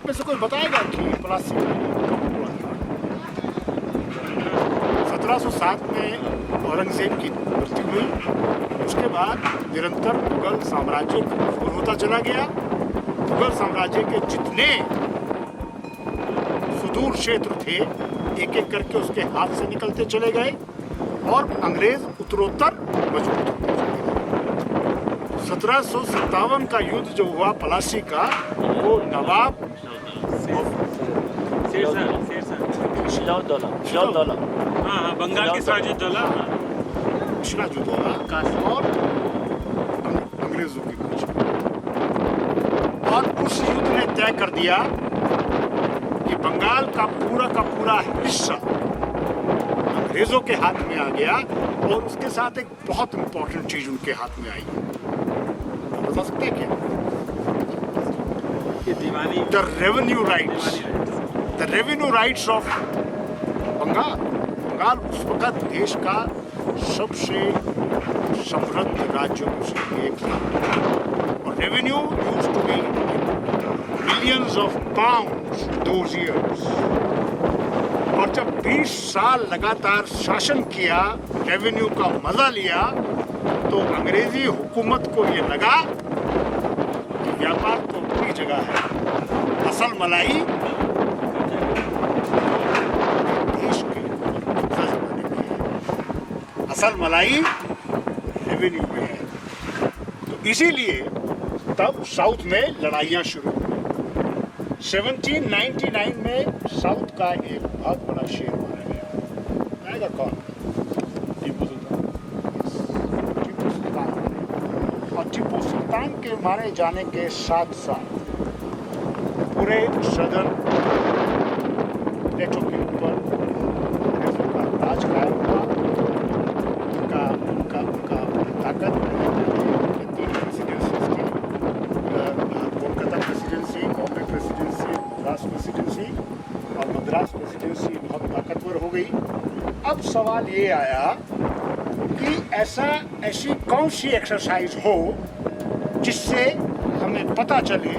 में से कोई बताएगा कि प्लासी कब हुआ था? 1707 में औरंगजेब की मृत्यु हुई। उसके बाद निरंतर मुगल साम्राज्य कमजोर होता चला गया। मुगल साम्राज्य के जितने सुदूर क्षेत्र थे एक एक करके उसके हाथ से निकलते चले गए और अंग्रेज उत्तरोत्तर मजबूत होते चले गए। 1757 का युद्ध जो हुआ पलासी का, वो नवाब बंगाल के सिराजुद्दौला और अंग्रेजों के बीच, और उस युद्ध ने तय कर दिया कि बंगाल का पूरा हिस्सा अंग्रेजों के हाथ में आ गया और उसके साथ एक बहुत इंपॉर्टेंट चीज उनके हाथ में आई। बता सकते हैं क्या? The revenue rights of Bengal. Bengal उस वक्त देश का सबसे समृद्ध राज्यों में से एक था और revenue used to be millions of pounds those years. और जब 20 साल लगातार शासन किया, रेवेन्यू का मजा लिया, तो अंग्रेजी हुकूमत को ये लगा कि व्यापार तो अपनी जगह है, असल मलाई देश की असल मलाई रेवेन्यू में है। तो इसीलिए तब साउथ में लड़ाइयाँ शुरू हुई। 1799 में साउथ का एक बहुत बड़ा शेर मारा गया। आएगा कौन? टीपू सुल्तान। और टीपू सुल्तान के मारे जाने के साथ साथ पूरे सदर्न प्लेटो के ऊपर अंग्रेजों का राज कायम हुआ। उनका ताकत तीन प्रेसिडेंसीज की, Kolkata presidency, Bombay presidency, Madras presidency, और मद्रास प्रेसिडेंसी बहुत ताकतवर हो गई। अब सवाल ये आया कि ऐसी कौन सी एक्सरसाइज हो जिससे हमें पता चले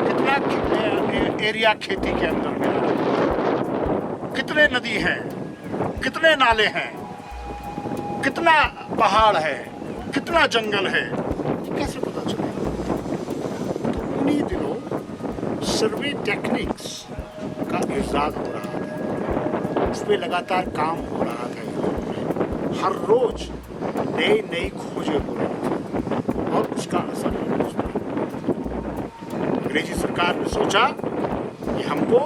कितना एरिया खेती के अंदर में, कितने नदी हैं, कितने नाले हैं, कितना पहाड़ है, कितना जंगल है, कैसे पता चलेगा? तो उन्हीं दिनों सर्वे टेक्निक्स का इजाद हो रहा था, उस पर लगातार काम हो रहा था। हर रोज नई खोजें हो रही थी और उसका असर अंग्रेजी सरकार ने सोचा कि हमको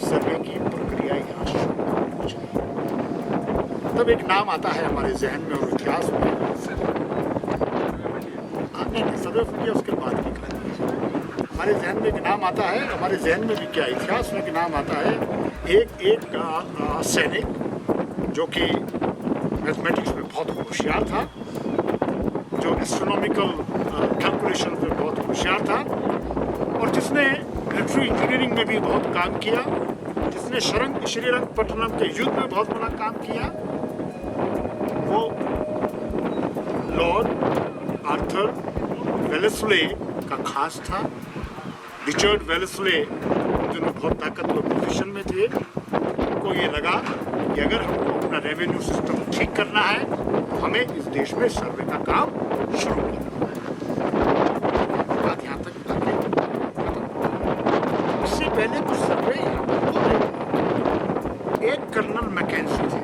सर्वे की प्रक्रिया यहाँ शुरू करनी चाहिए। तब एक नाम आता है हमारे जहन में और इतिहास में, नहीं सर्वे ऑफ इंडिया उसके बाद की कहानी। हमारे जहन में एक नाम आता है, हमारे जहन में भी क्या इतिहास में एक नाम आता है, एक सैनिक जो कि मैथमेटिक्स में बहुत होशियार था, जो एस्ट्रोनॉमिकल कैलकुलेशन में बहुत होशियार था और जिसने मिलिट्री इंजीनियरिंग में भी बहुत काम किया, जिसने श्रीरंगपट्टनम के युद्ध में बहुत बड़ा काम किया। वो लॉर्ड आर्थर वेलेस्ले का खास था। रिचर्ड वेलेस्ले दोनों बहुत ताकतवर पोजीशन में थे। उनको ये लगा कि अगर हमको अपना रेवेन्यू सिस्टम ठीक करना है तो हमें इस देश में सर्वे का काम शुरू करना है। बात यहाँ तक आगे इससे पहले कुछ सर्वे यहाँ पर हो रहे थे। एक कर्नल मैकेंजी थे।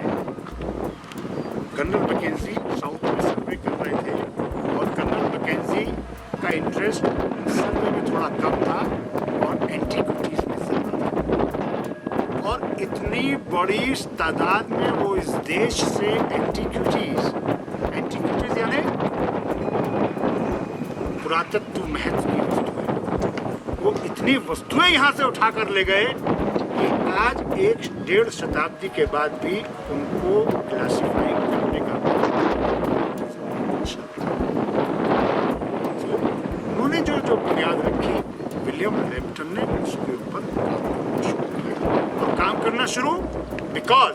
कर्नल मैकेंजी साउथ में सर्वे कर रहे थे और कर्नल मैकेंजी का इंटरेस्ट सर्वे में थोड़ा कम था और एंटीक्विटीज में ज्यादा था। और इतनी बड़ी तादाद में वो इस देश से एंटीक्विटीज यानी पुरातत्व महत्व की वस्तुएं, वो इतनी वस्तुएं यहाँ से उठा कर ले गए कि आज 1.5 शताब्दी के बाद भी उनको क्लासिफाई करने का उन्होंने जो बुनियाद रखी, विलियम लैम्पटन ने उसके ऊपर काम करना शुरू किया। और काम करना शुरू because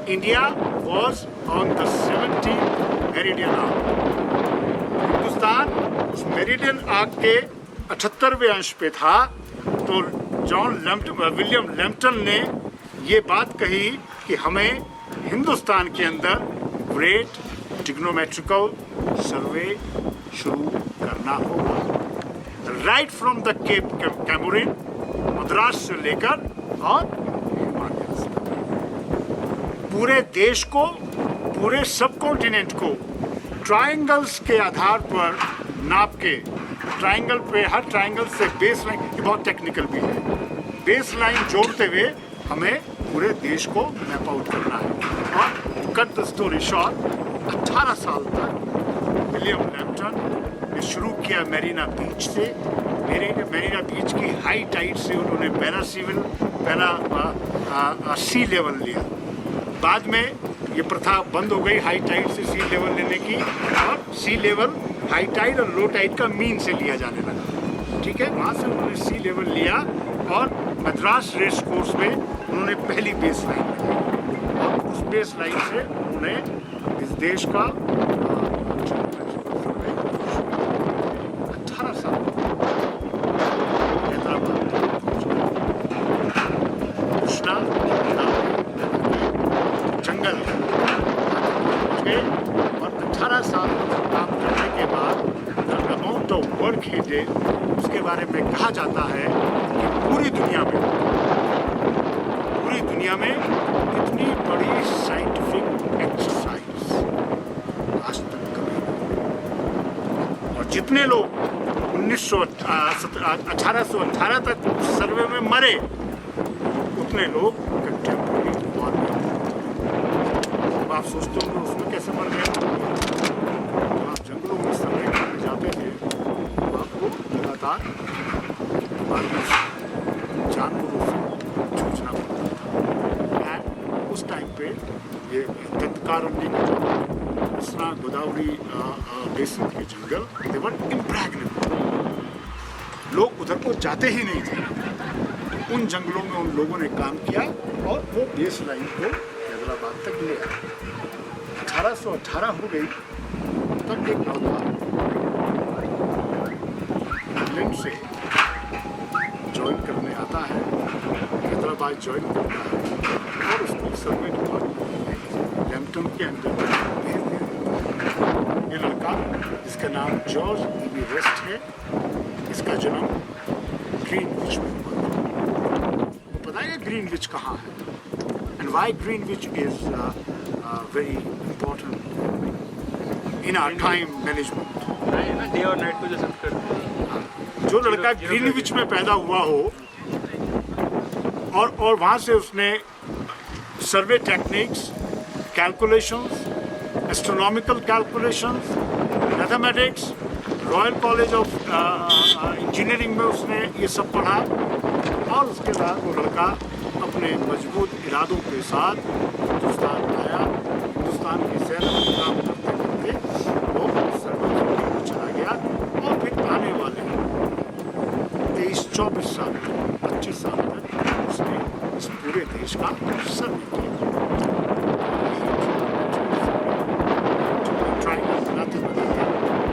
India was on the 70th meridian arc. Hindustan उस मेरिडियन आर्क के 78वें अंश पे था। तो विलियम लैम्पटन ने ये बात कही कि हमें हिंदुस्तान के अंदर ग्रेट ट्रिग्नोमेट्रिकल सर्वे शुरू करना होगा, right from the Cape Comorin, Madras से लेकर और हिमालय से। पूरे देश को, पूरे सब कॉन्टिनेंट को ट्रायंगल्स के आधार पर नाप के, ट्रायंगल पे, हर ट्रायंगल से बेस लाइन, ये बहुत टेक्निकल भी है, बेस लाइन जोड़ते हुए हमें पूरे देश को मैप आउट करना है। और कट द स्टोरी शॉर्ट, 18 साल तक विलियम लैम्पटन ने शुरू किया मेरीना बीच से। मेरीना बीच की हाई टाइड से उन्होंने पहला सी लेवल लिया। बाद में ये प्रथा बंद हो गई हाई टाइड से सी लेवल लेने की, और सी लेवल हाई टाइड और लो टाइड का मीन से लिया जाने लगा। ठीक है, वहाँ से उन्होंने सी लेवल लिया और मद्रास रेस कोर्स में उन्होंने पहली बेस लाइन लगाई, और उस बेस लाइन से उन्होंने इस देश का 18 साल कृष्णा जंगल गए, और 18 साल काम करने के बाद amount of work he did, उसके बारे में कहा जाता है कि पूरी दुनिया में इतनी बड़ी साइंटिफिक एक्सरसाइज आज तक कभी नहीं। और जितने लोग 1818 तक सर्वे में मरे, उतने लोग कंटेम्प्रेरी वॉर में। अब आप सोचते होंगे उसमें कैसे मर गए। आप जंगलों में सर्वे करने जाते थे, आपको लगातार जानवरों से जूझना पड़ता था। उस टाइम पे ये दंतकारण्य के जंगल, कृष्णा गोदावरी बेसिन के जंगल, they were impregnable। लोग उधर को जाते ही नहीं थे। उन जंगलों में उन लोगों ने काम किया और वो बेस लाइन को हैदराबाद तक ले आए। 1818 हो गई, तब एक लड़का इंग्लैंड से ज्वाइन करने आता है, हैदराबाद ज्वाइन करता है, और उसको सर्वे डिपार्टमेंट लैम्पटन के अंदर भेज दिया। ये लड़का, जिसका नाम जॉर्ज ईवी वेस्ट है, इसका जन्म ग्रीनविच में हुआ। पता है ग्रीनविच कहाँ है, and why Greenwich is very important in our time management. Day और नाइट को जो सेट करते हैं। जो लड़का ग्रीनविच में पैदा हुआ हो और वहाँ से उसने survey techniques, calculations, astronomical calculations, mathematics, Royal College of Engineering में उसने ये सब पढ़ा, और उसके बाद वो लड़का अपने मजबूत इरादों के साथ हिंदुस्तान आया। हिंदुस्तान की सेना में काम करते करते वो सर्वे में चला गया, और फिर आने वाले 23-24 साल, 25 साल तक उसने इस पूरे देश का सर्वे किया।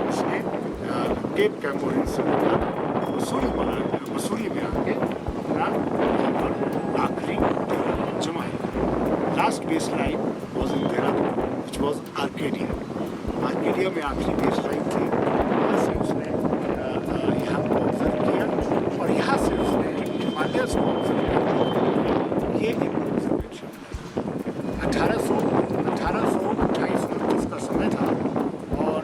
उसने केप कैमोरिन से मसूरी में आके अपना आखिरी जमाया। Last base line was in Dehradun, which was Arcadia में आखिरी बेस लाइन थी। वहाँ से उसने यहाँ को ऑब्जर्व किया, और यहाँ से उसने हिमालय को ऑब्जर्व किया। ये एक ऑब्जर्वेशन 1828-29 का समय था। और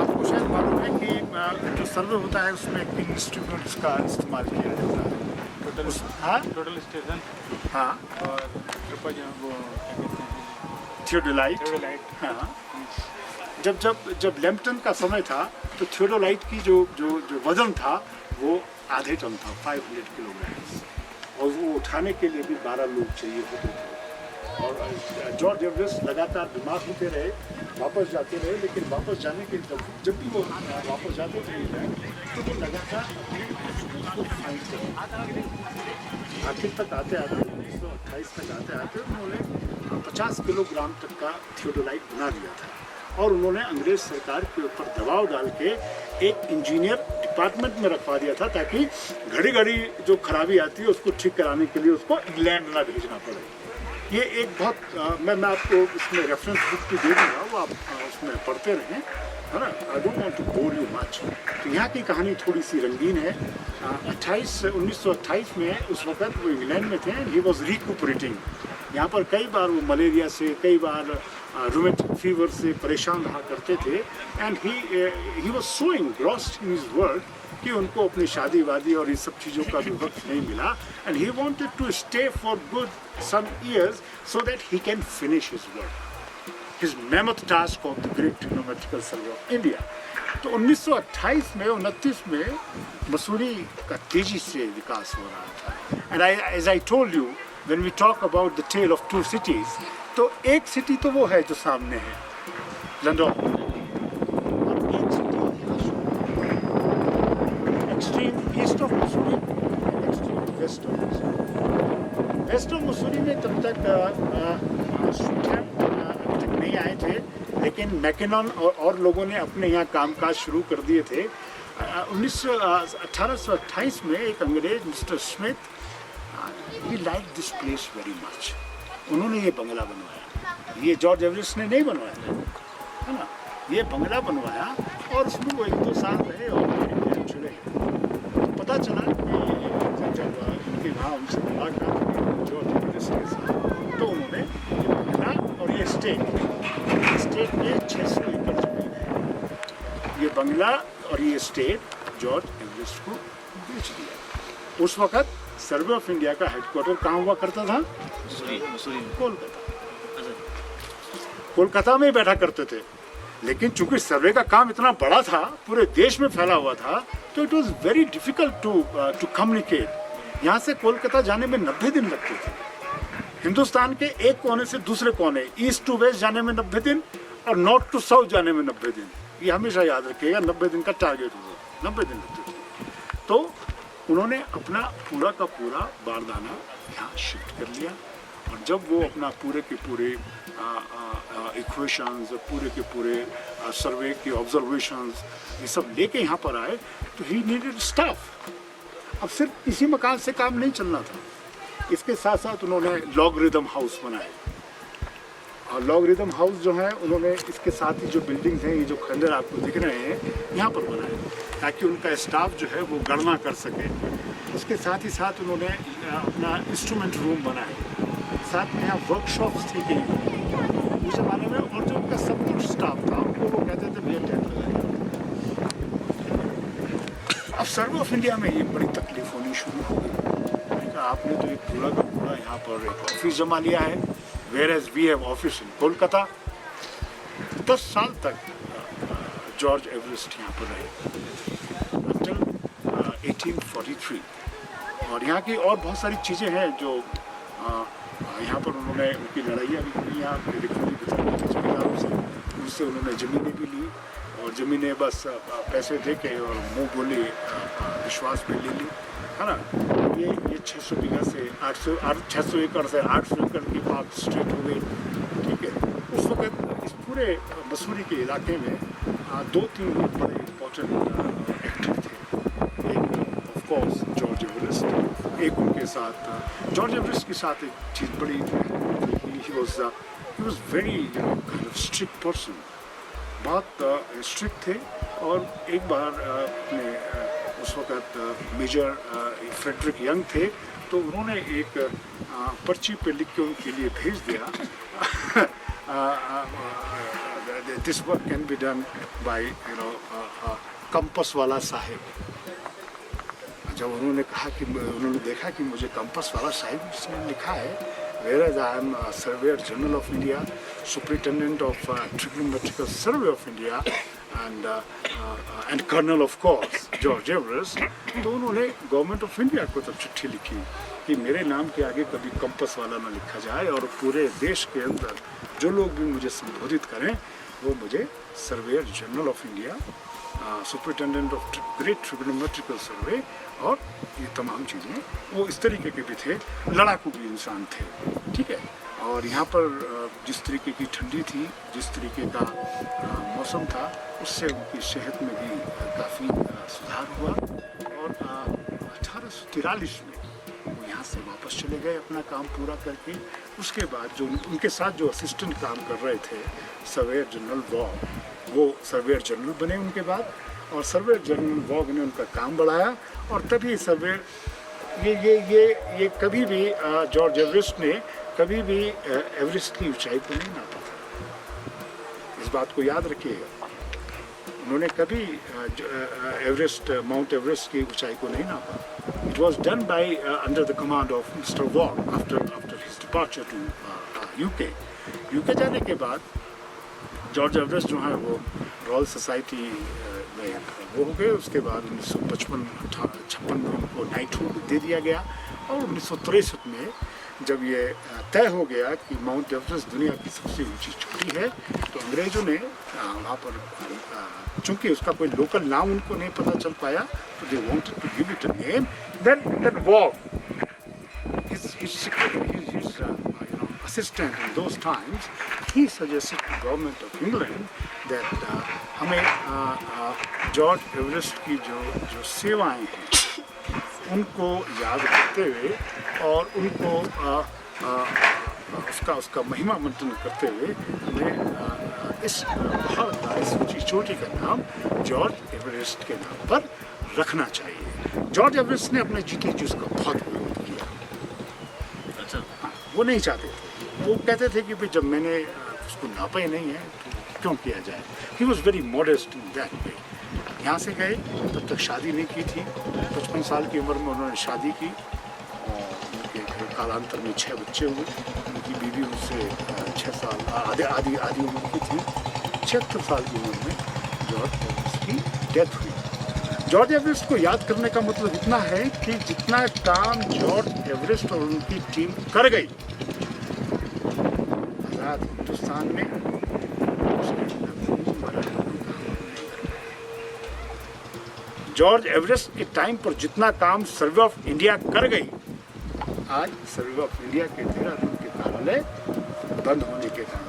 आपको शायद मालूम है कि जो सर्वे होता है उसमें किन इंस्ट्रूमेंट्स का इस्तेमाल किया जाता है। टोटल स्टेशन, हाँ, और वो क्या कहते हैं, थियोडोलाइट। हाँ, जब लैम्पटन का समय था तो थियोडोलाइट की जो वजन था वो आधे टन था, 500 किलोग्राम, और वो उठाने के लिए भी 12 लोग चाहिए होते थे। और जॉर्ज एवरेस्ट लगातार बीमार होते रहे, वापस जाते रहे, लेकिन वापस जाने के जब भी वो वापस जाते थे तो वो लगातार उसको फाइट करते, आखिर तक आते 1928 तक आते आते उन्होंने 50 किलोग्राम तक का थियोडोलाइट बना दिया था और उन्होंने अंग्रेज सरकार के ऊपर दबाव डाल के एक इंजीनियर डिपार्टमेंट में रखवा दिया था ताकि घड़ी घड़ी जो खराबी आती है उसको ठीक कराने के लिए उसको इंग्लैंड ना भेजना पड़े। ये एक बहुत मैं आपको इसमें रेफरेंस बुक भी दे दूँगा, वो आप उसमें पढ़ते रहें, है ना। I don't want to bore you much. तो यहाँ की कहानी थोड़ी सी रंगीन है। 1928 में उस वक्त वो इंग्लैंड में थे। He was recuperating. यहाँ पर कई बार वो मलेरिया से, कई बार रूमेटिक फीवर से परेशान रहा करते थे। And he was so engrossed in his work कि उनको अपनी शादी वादी और ये सब चीज़ों का भी वक्त नहीं मिला। And he wanted to stay for good some years so that he can finish his work, his mammoth task of the Great Trigonometrical Survey of India। तो 1928 में 29 में मसूरी का तेजी से विकास हो रहा था। And as I told you, when we talk about the tale of two cities, तो एक सिटी तो वो है जो सामने है, लंदन, और एक city extreme east of Mussoorie, extreme west of Mussoorie. West of Mussoorie में तब तक नहीं आए थे, लेकिन मैकेनन और लोगों ने अपने यहाँ कामकाज शुरू कर दिए थे। 1828 में एक अंग्रेज mister Smith, he like this place very much. उन्होंने ये बंगला बनवाया। ये जॉर्ज एवरेस्ट ने नहीं बनवाया, है ना। ये बंगला बनवाया और उसमें वो 1-2 साल रहे और चले गए। पता चला कि जब इनके वहाँ उनसे मुलाकात जॉर्ज एवरेस्ट के साथ, तो उन्होंने ये बंगला और ये स्टेट में 600 एकड़ जमीन है। ये बंगला और ये स्टेट जॉर्ज एवरेस्ट को बेच दिया। उस वक्त सर्वे ऑफ इंडिया का हेडक्वार्टर कहाँ हुआ करता था? कोलकाता में ही बैठा करते थे। लेकिन चूंकि सर्वे का काम इतना बड़ा था, पूरे देश में फैला हुआ था, तो it was very difficult to communicate. यहाँ से कोलकाता जाने में 90 दिन लगते थे। हिंदुस्तान के एक कोने से दूसरे कोने, ईस्ट टू वेस्ट जाने में 90 दिन और नॉर्थ टू साउथ जाने में 90 दिन। ये हमेशा याद रखिएगा, 90 दिन का टारगेट होगा, 90 दिन लगते थे। तो उन्होंने अपना पूरा का पूरा बारदाना यहाँ शिफ्ट कर लिया। और जब वो अपना पूरे के पूरे इक्वेशंस, पूरे के पूरे सर्वे के ऑब्जर्वेशंस, ये सब लेके यहाँ पर आए, तो ही नीडेड स्टाफ। अब सिर्फ इसी मकान से काम नहीं चलना था। इसके साथ साथ उन्होंने लॉगरिदम हाउस बनाए। और लॉगरिदम हाउस जो है, उन्होंने इसके साथ ही जो बिल्डिंग्स हैं, ये जो खंडर आपको दिख रहे हैं, यहाँ पर बनाए, ताकि उनका स्टाफ जो है वो गणना कर सके। उसके साथ ही साथ उन्होंने अपना इंस्ट्रूमेंट रूम बनाए। साथ में यहाँ वर्कशॉप्स थी कहीं उस जमाने में। और जो उनका सपोर्ट स्टाफ था, उनको वो कहते थे भैया टेंट लगाइए। अब सर्वे ऑफ इंडिया में ये बड़ी तकलीफ होनी शुरू हो गई। आपने तो एक पूरा का पूरा यहाँ पर एक ऑफिस जमा लिया है, whereas we have office in Kolkata. 10 साल तक जॉर्ज एवरेस्ट यहाँ पर रहे, until 1843। और यहाँ की और बहुत सारी चीज़ें हैं जो यहाँ पर उन्होंने, उनकी लड़ाइयाँ भी हुई यहाँ जमींदारों से। उनसे उन्होंने ज़मीनें भी ली, और ज़मीनें बस पैसे दे के और मुँह बोले विश्वास पे ले ली, है ना। ये 600 बीघा से 600 एकड़ से 800 एकड़ की बात स्ट्रेट हो गई, ठीक है। उस वक्त इस पूरे मसूरी के इलाके में 2-3 लोग बड़े इम्पोर्टेंट एक्टर थे। एक ऑफ कोर्स जॉर्ज एवरेस्ट, एक उनके साथ जॉर्ज एवरेस्ट के साथ एक चीज़ बड़ी, he was very kind of strict person, बहुत स्ट्रिक्ट थे। और एक बार अपने उस वक्त मेजर फ्रेडरिक यंग थे, तो उन्होंने एक पर्ची पे लिख के उनके लिए भेज दिया, this work can be done by compass वाला साहिब। जब उन्होंने कहा कि उन्होंने देखा कि मुझे कंपस वाला साहिब इसमें लिखा है, whereas I am Surveyor General of India, Superintendent of Trigonometrical Survey of India, and Colonel of course George Everest, तो उन्होंने गवर्नमेंट ऑफ इंडिया को तब चिट्ठी लिखी कि मेरे नाम के आगे कभी कंपस वाला ना लिखा जाए, और पूरे देश के अंदर जो लोग भी मुझे संबोधित करें वो मुझे surveyor general of India superintendent of Great Trigonometrical Survey, और ये तमाम चीज़ें वो इस तरीके के भी थे, लड़ाकू भी इंसान थे, ठीक है। और यहाँ पर जिस तरीके की ठंडी थी, जिस तरीके का मौसम था, उससे उनकी सेहत में भी काफ़ी सुधार हुआ। और 1843 में वो यहाँ से वापस चले गए अपना काम पूरा करके। उसके बाद जो उनके साथ जो असिस्टेंट काम कर रहे थे, सर्वेयर जनरल वॉग, वो सर्वेयर जनरल बने उनके बाद, और सर्वेयर जनरल वॉग ने उनका काम बढ़ाया। और तभी सर्वेयर ये कभी भी जॉर्ज एवरेस्ट ने कभी भी एवरेस्ट की ऊंचाई को नहीं नापा था, इस बात को याद रखिएगा। उन्होंने कभी माउंट एवरेस्ट की ऊंचाई को नहीं नापा। It was done by under the command of mister Waugh after his departure to UK जाने के बाद जॉर्ज एवरेस्ट जो है वो रॉयल सोसाइटी में वो हो गए। उसके बाद 1955 में उनको नाइटहुड दे दिया गया। और 1963 में जब ये तय हो गया कि माउंट एवरेस्ट दुनिया की सबसे ऊंची चोटी है, तो अंग्रेज़ों ने वहाँ पर, चूँकि उसका कोई लोकल नाम उनको नहीं पता चल पाया, तो they wanted to give it a name. Then Waugh, his assistant in those times, he suggested to government of England that हमें जॉर्ज एवरेस्ट की जो सेवाएं हैं उनको याद करते हुए और उनको उसका महिमा मंथन करते हुए हमें इस ऊंची चोटी का नाम जॉर्ज एवरेस्ट के नाम पर रखना चाहिए। जॉर्ज एवरेस्ट ने अपने जीते जी उसका बहुत विरोध किया। अच्छा, वो नहीं चाहते थे। वो कहते थे कि भाई जब मैंने उसको नापा ही नहीं है तो क्यों किया जाए। He was very modest in that way. यहाँ से गए, तब तक शादी नहीं की थी। 55 साल की उम्र में उन्होंने शादी की और उनके कालांतर में 6 बच्चे हुए। उनकी बीवी उनसे 6 साल आधी उम्र की थी। 76 साल की उम्र में जॉर्ज एवरेस्ट की डेथ हुई। जॉर्ज एवरेस्ट को याद करने का मतलब इतना है कि जितना काम जॉर्ज एवरेस्ट और उनकी टीम कर गई आज़ाद हिंदुस्तान में, जॉर्ज एवरेस्ट के टाइम पर जितना काम सर्वे ऑफ इंडिया कर गई, आज सर्वे ऑफ इंडिया के 13 दिन के कार्यालय बंद होने के कारण।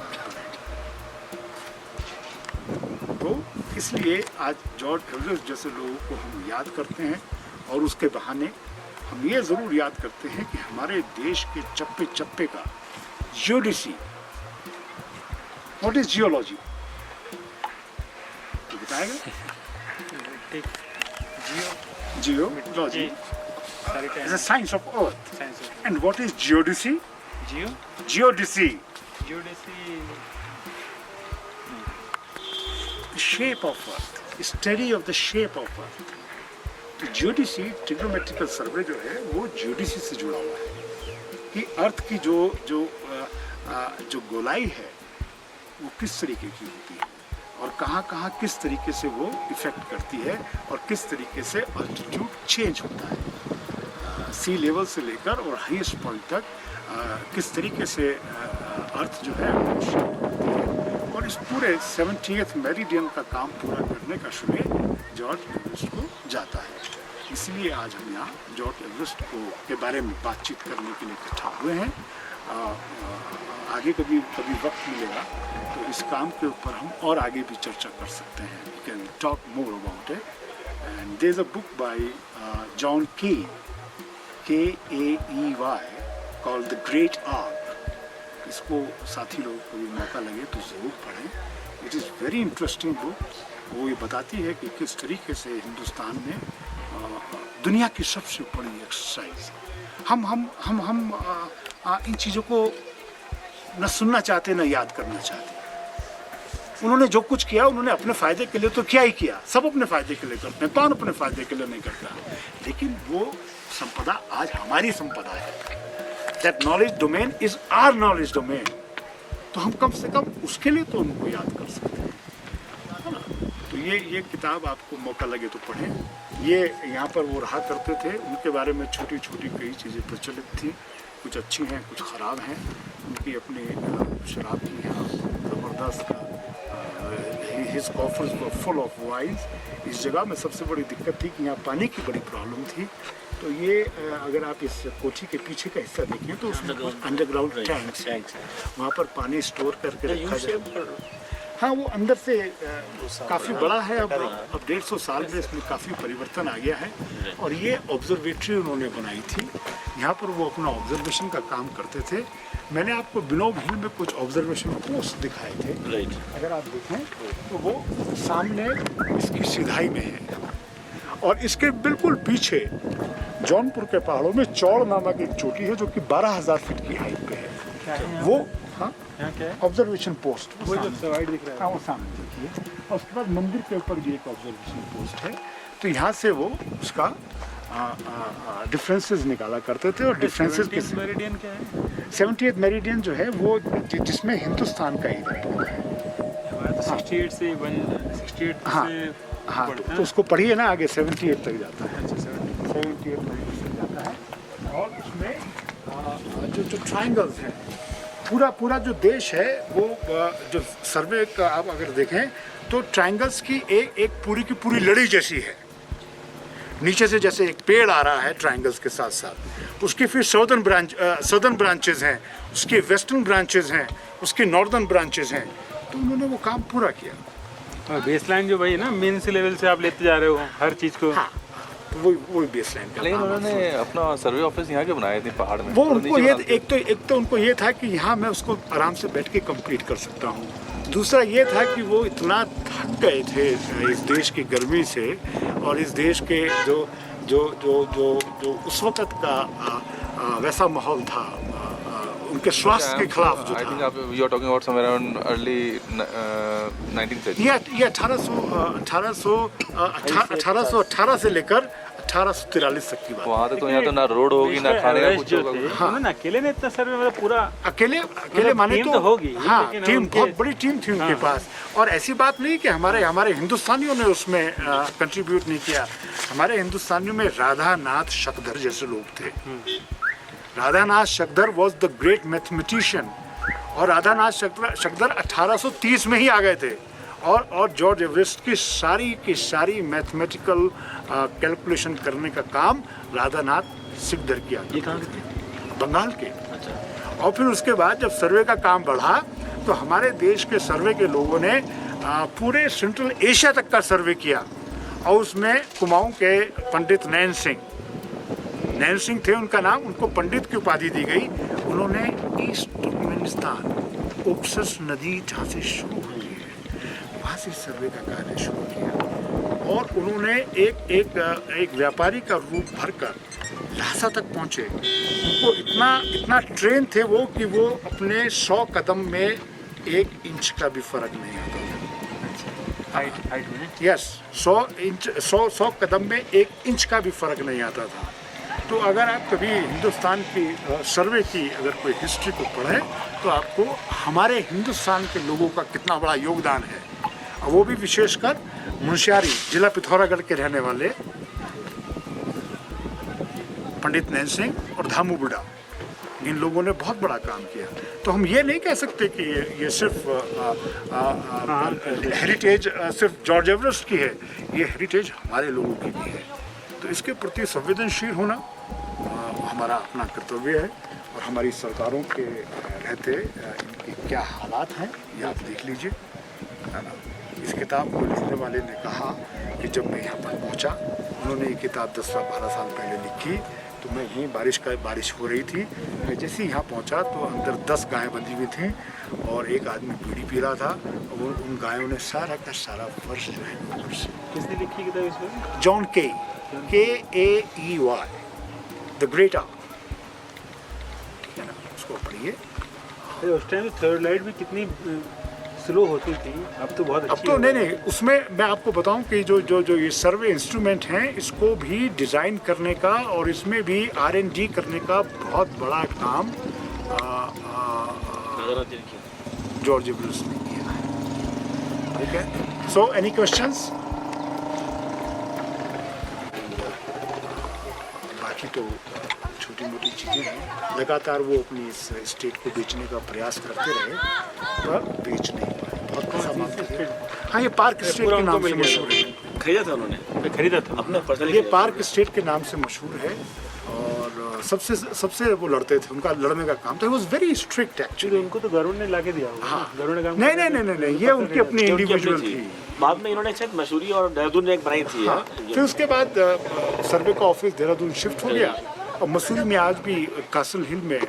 तो इसलिए आज जॉर्ज एवरेस्ट जैसे लोगों को हम याद करते हैं, और उसके बहाने हम ये ज़रूर याद करते हैं कि हमारे देश के चप्पे चप्पे का जियोडिसी, व्हाट इज जियोलॉजी, तो बताएगा? Geology is a science of earth. And what is geodesy? Geodesy. The shape of earth. Study of the shape of earth. तो जियोडेसी, ट्रिग्नोमेट्रिकल सर्वे जो है वो जियोडेसी से जुड़ा हुआ है कि अर्थ की जो गोलाई है वो किस तरीके की होती है और कहाँ कहाँ किस तरीके से वो इफेक्ट करती है और किस तरीके से अल्टीट्यूड चेंज होता है, सी लेवल से लेकर और हाईएस्ट पॉइंट तक किस तरीके से अर्थ जो है वो शिफ्ट होती है। और इस पूरे 70th मेरिडियन का काम पूरा करने का श्रेय जॉर्ज एवरेस्ट को जाता है। इसलिए आज हम यहाँ जॉर्ज एवरेस्ट के बारे में बातचीत करने के लिए इकट्ठा हुए हैं। आगे कभी वक्त मिलेगा तो इस काम के ऊपर हम और आगे भी चर्चा कर सकते हैं। We can talk more about it. And there is a book by John Keay, KAEY, called the Great Arc. इसको साथी लोगों को भी मौका लगे तो ज़रूर पढ़ें। It is very interesting book. वो ये बताती है कि किस तरीके से हिंदुस्तान में दुनिया की सबसे बड़ी एक्सरसाइज, हम इन चीज़ों को न सुनना चाहते न याद करना चाहते। उन्होंने जो कुछ किया उन्होंने अपने फ़ायदे के लिए तो क्या ही किया, सब अपने फ़ायदे के लिए करते हैं, कौन अपने फ़ायदे के लिए नहीं करता। लेकिन वो संपदा आज हमारी संपदा है। That knowledge domain is our knowledge domain. तो हम कम से कम उसके लिए तो उनको याद कर सकते हैं, है ना। तो ये किताब आपको मौका लगे तो पढ़ें। ये यहाँ पर वो रहा करते थे, उनके बारे में छोटी छोटी कई चीज़ें प्रचलित थी, कुछ अच्छी हैं कुछ ख़राब हैं। उनकी अपनी शराब की यहाँ ज़बरदस्त his coffers were full of wines. इस जगह में सबसे बड़ी दिक्कत थी कि यहाँ पानी की बड़ी प्रॉब्लम थी। तो ये अगर आप इस कोठी के पीछे का हिस्सा देखें तो उसमें अंडरग्राउंड टैंक्स हैं, वहाँ पर पानी स्टोर करके रखा जाए। हाँ, वो अंदर से काफ़ी बड़ा है। अब 150 साल में इसमें काफ़ी परिवर्तन आ गया है। और ये ऑब्जर्वेटरी उन्होंने बनाई थी, यहाँ पर वो अपना ऑब्जर्वेशन का काम करते थे। मैंने आपको बिनोब हिल में कुछ ऑब्जर्वेशन पोस्ट दिखाए थे, अगर आप देखें तो वो सामने इसकी सीधाई में है। और इसके बिल्कुल पीछे जौनपुर के पहाड़ों में चौड़ नामक एक चोटी है जो कि 12,000 फीट की हाइट पे है। वो हाँ ऑब्जर्वेशन पोस्ट वो जो सवाइड दिख रहा है, हाँ वो सामने देखिए। और उसके बाद मंदिर के ऊपर भी एक ऑब्जर्वेशन पोस्ट है। तो यहाँ से वो उसका डिफरेंसेस निकाला करते थे। और डिफरेंसेस के मेरिडियन क्या है? 70th मेरिडियन जो है वो जिसमें हिंदुस्तान का ही है। हमारा तो 68 से 168 हाँ, से हाँ तो उसको पढ़िए ना, आगे 78 तक जाता है। 78 तक जाता है। और उसमें जो ट्रायंगल्स हैं, पूरा जो देश है वो जो सर्वे का आप अगर देखें तो ट्रायंगल्स की एक पूरी की पूरी लड़ी जैसी है। नीचे से जैसे एक पेड़ आ रहा है ट्रायंगल्स के साथ साथ, उसकी फिर सदर्न ब्रांचेज हैं, उसके वेस्टर्न ब्रांचेज हैं, उसके नॉर्दर्न ब्रांचेज हैं। तो उन्होंने वो काम पूरा किया। बेसलाइन जो भाई ना मेन से लेवल से आप लेते जा रहे हो हर चीज़ को। हाँ, वही बेसलाइन का। लेकिन उन्होंने अपना सर्वे ऑफिस यहाँ के बनाए थे पहाड़ में। वो उनको ये एक तो उनको ये था कि यहाँ मैं उसको आराम से बैठ के कंप्लीट कर सकता हूँ। दूसरा ये था कि वो इतना थक गए थे इस देश की गर्मी से और इस देश के जो उस वक़्त का वैसा माहौल था, उनके स्वास्थ्य के खिलाफ जो था। You are talking about somewhere around early 19th century. ये 1818 से लेकर 1843 तक की बात। वहाँ तो यहाँ तो ना रोड होगी ना खाने का कुछ होगा। हाँ ना, अकेले ने इतना सर्वे मतलब पूरा अकेले माने टीम तो होगी, हाँ लेकिन टीम उनके- बहुत बड़ी टीम थी उनके पास। और ऐसी बात नहीं कि हमारे हिंदुस्तानियों ने उसमें कंट्रीब्यूट नहीं किया। हमारे हिंदुस्तानियों में राधानाथ शकधर जैसे लोग थे। Radhanath Shakdher was the great mathematician. और राधानाथ शकधर 1830 में ही आ गए थे। और जॉर्ज एवरेस्ट की सारी मैथमेटिकल कैलकुलेशन करने का काम राधानाथ शकधर किया। ये कहाँ के थे? बंगाल के। अच्छा। और फिर उसके बाद जब सर्वे का काम बढ़ा तो हमारे देश के सर्वे के लोगों ने पूरे सेंट्रल एशिया तक का सर्वे किया। और उसमें कुमाऊं के पंडित नैन सिंह थे उनका नाम, उनको पंडित की उपाधि दी गई। उन्होंने ईस्ट तुर्कमेनिस्तान ओक्सस नदी जहाँ से शुरू होती है वहाँ से सर्वे का कार्य शुरू किया। और उन्होंने एक व्यापारी का रूप भरकर लहासा तक पहुँचे। उनको इतना ट्रेन थे वो कि वो अपने 100 कदम में 1 इंच का भी फर्क नहीं आता था। हाइट में यस, 100 कदम में 1 इंच का भी फर्क नहीं आता था। तो अगर आप कभी हिंदुस्तान की सर्वे की अगर कोई हिस्ट्री को पढ़ें तो आपको हमारे हिंदुस्तान के लोगों का कितना बड़ा योगदान है। और वो भी विशेषकर मुंशियारी जिला पिथौरागढ़ के रहने वाले पंडित नैन सिंह और धामू बुड्ढा, इन लोगों ने बहुत बड़ा काम किया। तो हम ये नहीं कह सकते कि ये सिर्फ हेरिटेज सिर्फ जॉर्ज एवरेस्ट की है, ये हेरिटेज हमारे लोगों की भी है। तो इसके प्रति संवेदनशील होना हमारा अपना कर्तव्य है। और हमारी सरकारों के रहते इनके क्या हालात हैं ये आप देख लीजिए, है ना। इस किताब को लिखने वाले ने कहा कि जब मैं यहाँ पर पहुँचा, उन्होंने ये किताब 10-12 साल पहले लिखी, तो मैं यहीं बारिश हो रही थी। मैं जैसे ही यहाँ पहुँचा तो अंदर 10 गायें बंधी हुई थीं और एक आदमी बीड़ी पी रहा था। और उन गायों ने सारा का सारा फर्श जो है ऊपर से। किसने लिखी किताब इसमें? John Kaey, the great art, ठीक है ना, उसको पढ़िए। उस टाइम थर्ड लाइट भी कितनी स्लो होती थी, अब तो बहुत अब अच्छी तो हो गई। नहीं, उसमें मैं आपको बताऊं कि जो ये सर्वे इंस्ट्रूमेंट हैं इसको भी डिज़ाइन करने का और इसमें भी R&D करने का बहुत बड़ा काम जॉर्ज एवरेस्ट ने किया है। ठीक है, सो एनी क्वेश्चंस? बाकी तो छोटी मोटी चीज़ें हैं। लगातार वो अपनी इस स्टेट को बेचने का प्रयास करते रहे पर बेच नहीं पाए। बहुत पैसा मांगते थे। हाँ, ये पार्क स्ट्रीट पूरा के उनको नाम मिल से गया मशहूर है। खरीदा था उन्होंने, खरीदा था अपने पर्सनली ये पार्क स्ट्रीट के नाम से मशहूर है और सबसे वो लड़ते थे, उनका लड़ने का काम था। He was very strict actually. उनको तो गरुड़ ने लाके दिया होगा। हाँ। गरुड़ ने काम नहीं नहीं नहीं नहीं नहीं, ये उनकी अपनी ये उनकी अपनी इंडिविजुअल थी। थी। बाद में इन्होंने शायद मसूरी और देहरादून में एक बनाई थी। हाँ, फिर उसके बाद सर्वे का ऑफिस देहरादून शिफ्ट हो गया और मसूरी में आज भी कासल हिल में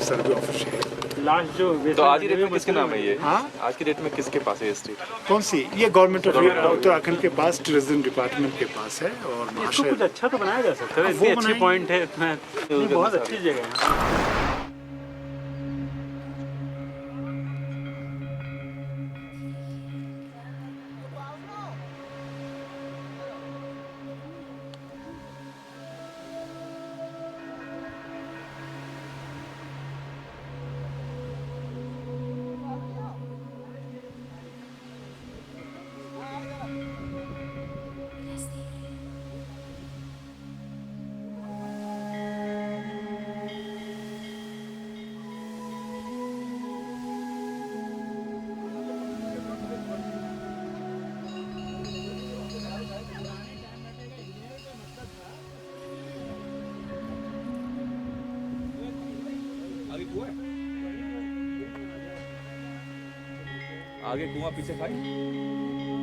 सर्वे ऑफिस है। लास्ट जो तो आज की डेट में किसके नाम है ये? हाँ? आज की डेट में किसके पास है ये स्ट्रीट? कौन सी? ये गवर्नमेंट ऑफ उत्तराखंड के पास, टूरिज्म डिपार्टमेंट के पास है। और इसको महाशय कुछ अच्छा तो बनाया जा सकता है। हाँ, इतनी वो अच्छी बनाएंगे। पॉइंट है, इतना ये बहुत अच्छी जगह है। आगे कुआं पीछे खाई।